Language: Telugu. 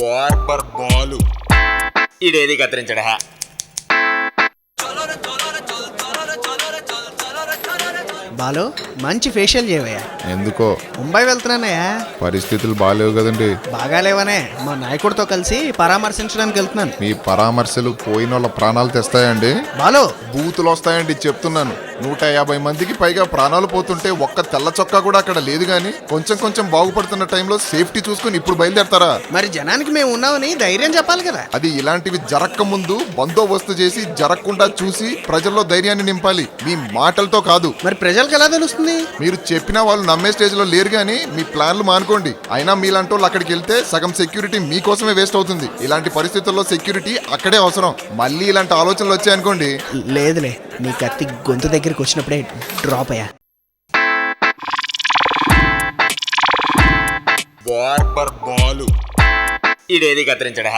బార్బర్ బాలు ఇడేది కత్తిరించడా. బాలు మంచి ఫేషియల్ చేయవయ్యా. ఎందుకో? ముంబై వెళ్తున్నానయ్యా. పరిస్థితులు బాగాలేవు కదండి. బాగాలేవనే మా నాయకుడితో కలిసి పరామర్శించడానికి వెళ్తున్నాను. మీ పరామర్శలు పోయిన వాళ్ళ ప్రాణాలు తెస్తాయండి. బాలు బూతులు వస్తాయండి చెప్తున్నాను. 150 మందికి పైగా ప్రాణాలు పోతుంటే ఒక్క తెల్ల చొక్కా కూడా అక్కడ లేదు. గాని కొంచెం బాగుపడుతున్న టైంలో సేఫ్టీ చూసుకుని ఇప్పుడు బయలుదేరతారా? మరి జనానికి మేము ఉన్నామని ధైర్యం చెప్పాలి కదా. అది ఇలాంటివి జరక్క ముందు బందోబస్తు చేసి జరగకుండా చూసి ప్రజల్లో ధైర్యాన్ని నింపాలి, మీ మాటలతో కాదు. మరి ప్రజలకు ఎలా తెలుస్తుంది? మీరు చెప్పినా వాళ్ళు నమ్మే స్టేజ్ లో లేరు. గానీ మీ ప్లాన్లు మానుకోండి. అయినా మీలాంటి వాళ్ళు అక్కడికి వెళ్తే సగం సెక్యూరిటీ మీకోసమే వేస్ట్ అవుతుంది. ఇలాంటి పరిస్థితుల్లో సెక్యూరిటీ అక్కడే అవసరం. మళ్ళీ ఇలాంటి ఆలోచనలు వచ్చాయనుకోండి. లేదులే, నీ కత్తి గొంతు దగ్గరికి వచ్చినప్పుడే డ్రాప్ అయ్యా. బార్బర్ బాలు ఇడేది కత్తిరించడా.